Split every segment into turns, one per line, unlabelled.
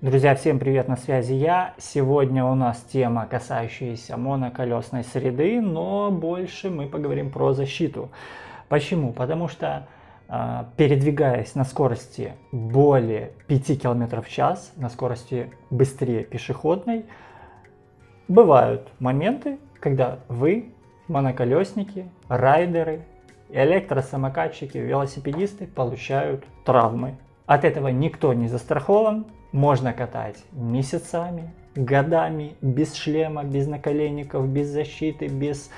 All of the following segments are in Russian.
Друзья, всем привет, на связи я. Сегодня у нас тема, касающаяся моноколесной среды, но больше мы поговорим про защиту. Почему? Потому что передвигаясь на скорости более 5 км в час, на скорости быстрее пешеходной, бывают моменты, когда вы, моноколесники, райдеры, электросамокатчики, велосипедисты, получают травмы. От этого никто не застрахован. Можно катать месяцами, годами, без шлема, без наколенников, без защиты, без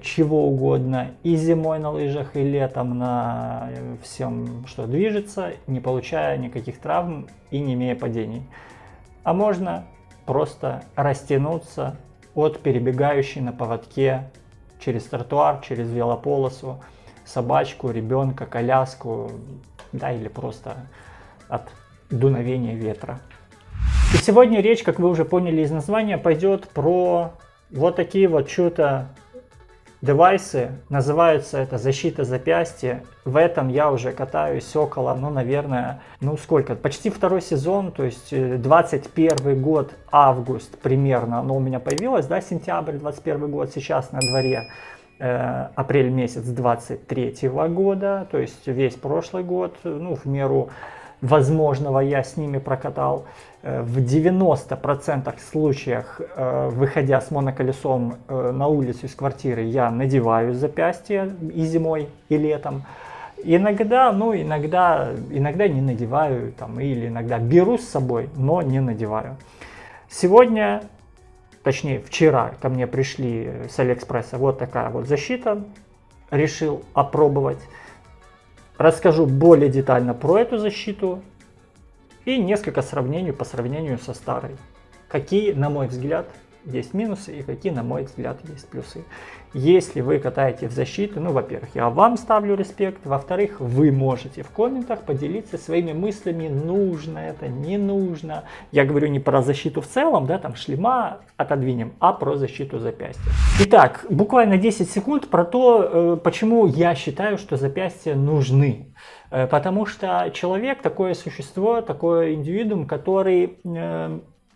чего угодно. И зимой на лыжах, и летом на всем, что движется, не получая никаких травм и не имея падений. А можно просто растянуться от перебегающей на поводке через тротуар, через велополосу, собачку, ребенка, коляску, да, или просто от дуновения ветра. И сегодня речь, как вы уже поняли из названия, пойдет про вот такие вот что-то девайсы. Называются это защита запястья. В этом я уже катаюсь около, наверное, сколько? Почти второй сезон, то есть 21 год, август примерно оно у меня появилось, да, сентябрь 21 год, сейчас на дворе апрель месяц 23 года, то есть весь прошлый год, в меру возможного я с ними прокатал. В 90% случаях, выходя с моноколесом на улицу из квартиры, я надеваю запястье и зимой, и летом. Иногда, иногда не надеваю, или иногда беру с собой, но не надеваю. Сегодня, точнее вчера ко мне пришли с Алиэкспресса вот такая вот защита, решил опробовать. Расскажу более детально про эту защиту и несколько сравнений по сравнению со старой. Какие, на мой взгляд, есть минусы и какие, на мой взгляд, есть плюсы. Если вы катаете в защиту, во-первых, я вам ставлю респект, во-вторых, вы можете в комментах поделиться своими мыслями, нужно это, не нужно. Я говорю не про защиту в целом, да, шлема отодвинем, а про защиту запястья. Итак, буквально 10 секунд про то, почему я считаю, что запястья нужны. Потому что человек такое существо, такой индивидуум, который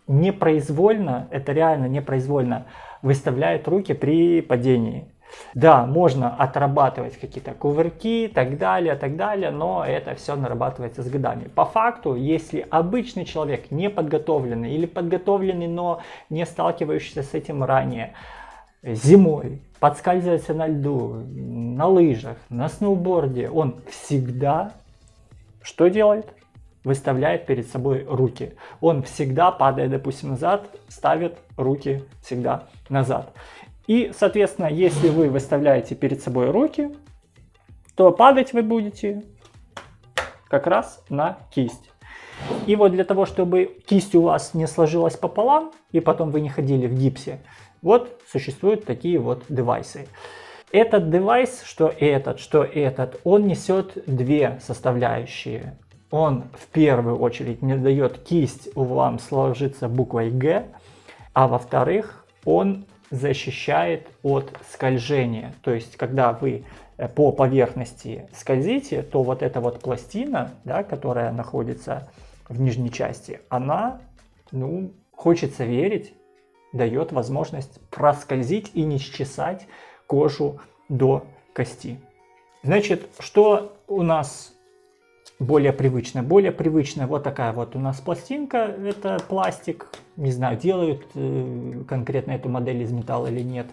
непроизвольно, это реально непроизвольно, выставляет руки при падении. Да, можно отрабатывать какие-то кувырки и так далее, но это все нарабатывается с годами. По факту, если обычный человек не подготовленный или подготовленный, но не сталкивающийся с этим ранее, зимой подскальзывается на льду, на лыжах, на сноуборде, он всегда что делает? Выставляет перед собой руки. Он всегда, падая, допустим, назад, ставит руки всегда назад. И, соответственно, если вы выставляете перед собой руки, то падать вы будете как раз на кисть. И вот для того, чтобы кисть у вас не сложилась пополам, и потом вы не ходили в гипсе, вот существуют такие вот девайсы. Этот девайс, что этот, он несет две составляющие. Он в первую очередь не дает кисть вам сложиться буквой Г, а во-вторых, он защищает от скольжения. То есть, когда вы по поверхности скользите, то вот эта вот пластина, да, которая находится в нижней части, она, хочется верить, дает возможность проскользить и не счесать кожу до кости. Значит, что у нас более привычно? Более привычно вот такая вот у нас пластинка, это пластик, не знаю, делают конкретно эту модель из металла или нет.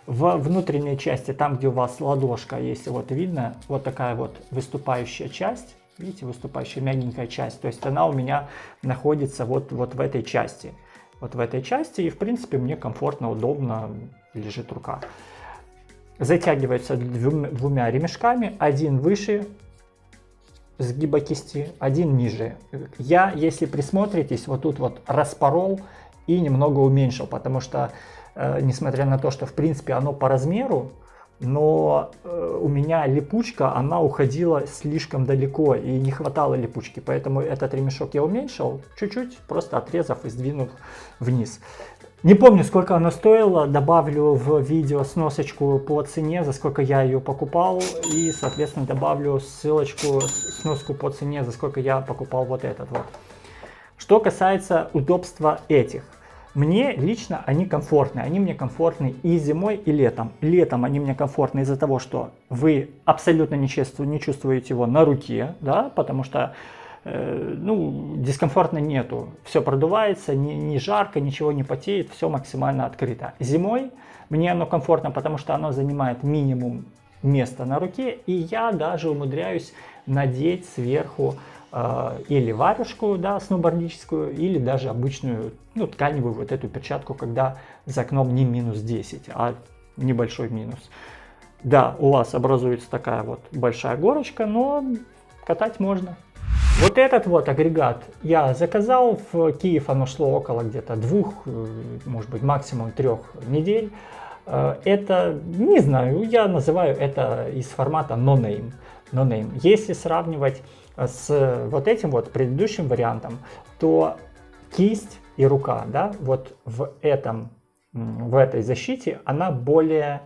В внутренней части, там где у вас ладошка, если вот видно, вот такая вот выступающая часть, видите, выступающая мягенькая часть, то есть она у меня находится вот в этой части. Вот в этой части, и в принципе мне комфортно, удобно лежит рука. Затягивается двумя ремешками, один выше сгиба кисти, один ниже. Я, если присмотритесь, вот тут вот распорол и немного уменьшил, потому что, несмотря на то, что в принципе оно по размеру, но у меня липучка, она уходила слишком далеко и не хватало липучки, поэтому этот ремешок я уменьшил чуть-чуть, просто отрезав и сдвинув вниз. Не помню, сколько она стоила, добавлю в видео сносочку по цене, за сколько я ее покупал, и, соответственно, добавлю сноску по цене, за сколько я покупал вот этот вот. Что касается удобства этих. Мне лично они комфортны. Они мне комфортны и зимой, и летом. Летом они мне комфортны из-за того, что вы абсолютно не чувствуете его на руке, да, потому что дискомфортно нету. Все продувается, не жарко, ничего не потеет, все максимально открыто. Зимой мне оно комфортно, потому что оно занимает минимум места на руке, и я даже умудряюсь надеть сверху или варежку, да, сноубордическую, или даже обычную, тканевую вот эту перчатку, когда за окном не минус 10, а небольшой минус. Да, у вас образуется такая вот большая горочка, но катать можно. Вот этот вот агрегат я заказал, в Киев оно шло около где-то 2, может быть максимум 3 недель. Это, не знаю, я называю это из формата no name. Если сравнивать с вот этим вот предыдущим вариантом, то кисть и рука, да, вот в этой защите она более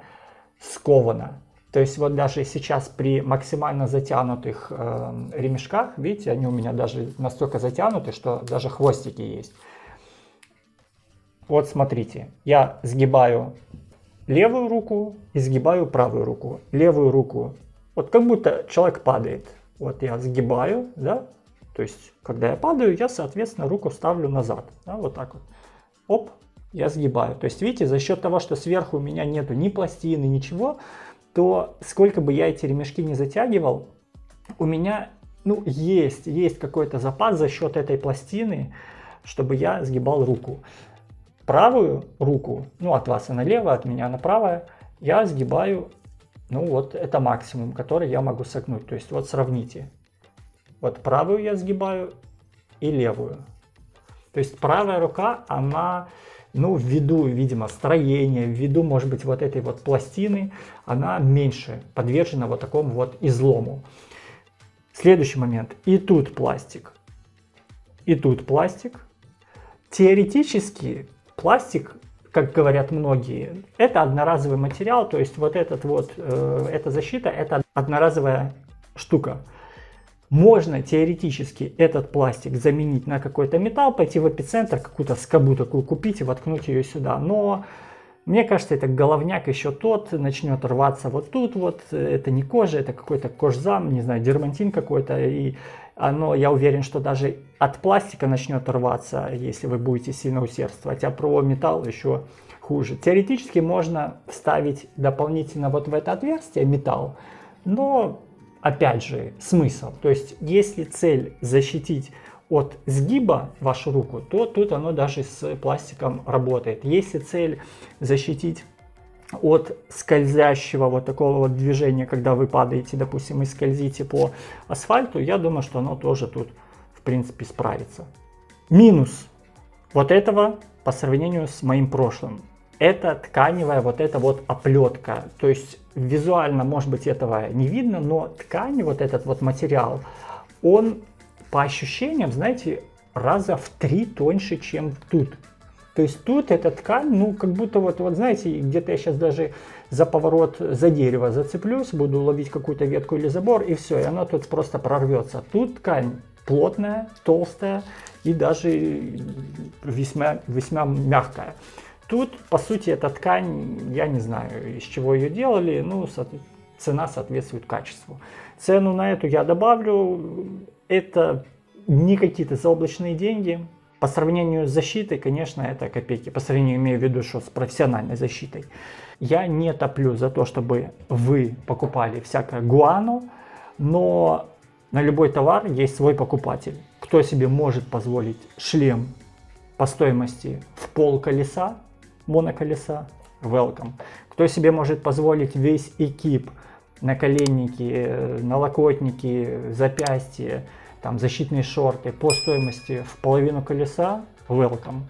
скована. То есть вот даже сейчас при максимально затянутых ремешках, видите, они у меня даже настолько затянуты, что даже хвостики есть. Вот смотрите, я сгибаю левую руку и сгибаю правую руку. Левую руку, вот как будто человек падает. Вот я сгибаю, да, то есть когда я падаю, я, соответственно, руку ставлю назад, да, вот так вот. Оп, я сгибаю. То есть, видите, за счет того, что сверху у меня нету ни пластины, ничего, то сколько бы я эти ремешки не затягивал, у меня, есть какой-то запас за счет этой пластины, чтобы я сгибал руку. Правую руку, от вас она левая, от меня она правая, я сгибаю, вот это максимум, который я могу согнуть. То есть вот сравните. Вот правую я сгибаю и левую. То есть правая рука, она, ввиду, видимо, строения, ввиду, может быть, вот этой вот пластины, она меньше подвержена вот такому вот излому. Следующий момент. И тут пластик. И тут пластик. Теоретически пластик, как говорят многие, это одноразовый материал, то есть вот эта защита, это одноразовая штука. Можно теоретически этот пластик заменить на какой-то металл, пойти в эпицентр, какую-то скобу такую купить и воткнуть ее сюда. Но мне кажется, это головняк еще тот, начнет рваться вот тут вот. Это не кожа, это какой-то кожзам, не знаю, дермантин какой-то. И я уверен, что даже от пластика начнет рваться, если вы будете сильно усердствовать. А про металл еще хуже. Теоретически можно вставить дополнительно вот в это отверстие металл, но опять же смысл. То есть если цель защитить от сгиба вашу руку, то тут оно даже с пластиком работает. Если цель защитить от скользящего вот такого вот движения, когда вы падаете, допустим, и скользите по асфальту, я думаю, что оно тоже тут в принципе справится. Минус вот этого по сравнению с моим прошлым. Это тканевая вот эта вот оплетка. То есть визуально, может быть, этого не видно, но ткань, вот этот вот материал, он по ощущениям, знаете, раза в 3 тоньше, чем тут. То есть тут эта ткань, как будто вот знаете, где-то я сейчас даже за поворот, за дерево зацеплюсь, буду ловить какую-то ветку или забор, и все, и она тут просто прорвется. Тут ткань плотная, толстая и даже весьма, весьма мягкая. Тут, по сути, эта ткань, я не знаю, из чего ее делали, цена соответствует качеству. Цену на эту я добавлю, это не какие-то заоблачные деньги. По сравнению с защитой, конечно, это копейки. По сравнению, имею в виду, что с профессиональной защитой. Я не топлю за то, чтобы вы покупали всякое гуано, но на любой товар есть свой покупатель. Кто себе может позволить шлем по стоимости в пол колеса, моноколеса, welcome. Кто себе может позволить весь экип, наколенники, налокотники, запястья, защитные шорты по стоимости в половину колеса, welcome.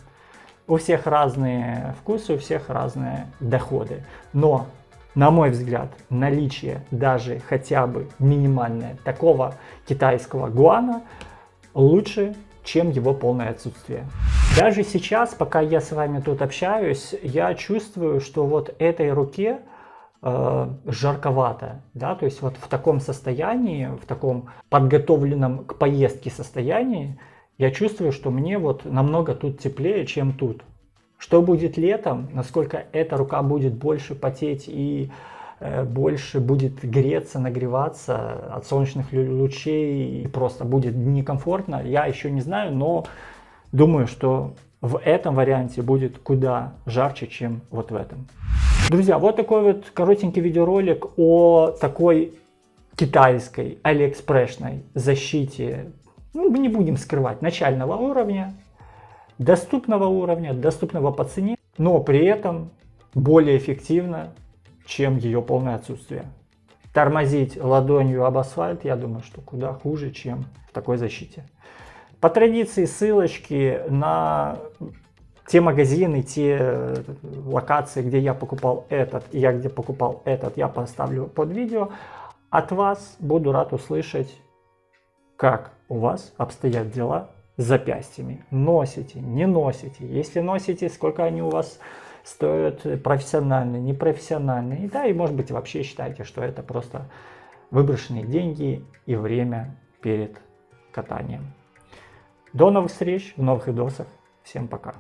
У всех разные вкусы, у всех разные доходы. Но, на мой взгляд, наличие даже хотя бы минимальное такого китайского гуано лучше, чем его полное отсутствие. Даже сейчас, пока я с вами тут общаюсь, я чувствую, что вот этой руке жарковато, да, то есть вот в таком состоянии, в таком подготовленном к поездке состоянии, я чувствую, что мне вот намного тут теплее, чем тут. Что будет летом, насколько эта рука будет больше потеть и больше будет греться, нагреваться от солнечных лучей и просто будет некомфортно, я еще не знаю, но думаю, что в этом варианте будет куда жарче, чем вот в этом. Друзья, вот такой вот коротенький видеоролик о такой китайской алиэкспрессной защите, ну, мы не будем скрывать, начального уровня, доступного по цене, но при этом более эффективно, чем ее полное отсутствие. Тормозить ладонью об асфальт, я думаю, что куда хуже, чем в такой защите. По традиции ссылочки на те магазины, те локации, где я покупал этот и где покупал этот, я поставлю под видео. От вас буду рад услышать, как у вас обстоят дела с запястьями. Носите, не носите? Если носите, сколько они у вас стоят, профессиональные, непрофессиональные? И да, и может быть вообще считаете, что это просто выброшенные деньги и время перед катанием. До новых встреч в новых видосах. Всем пока.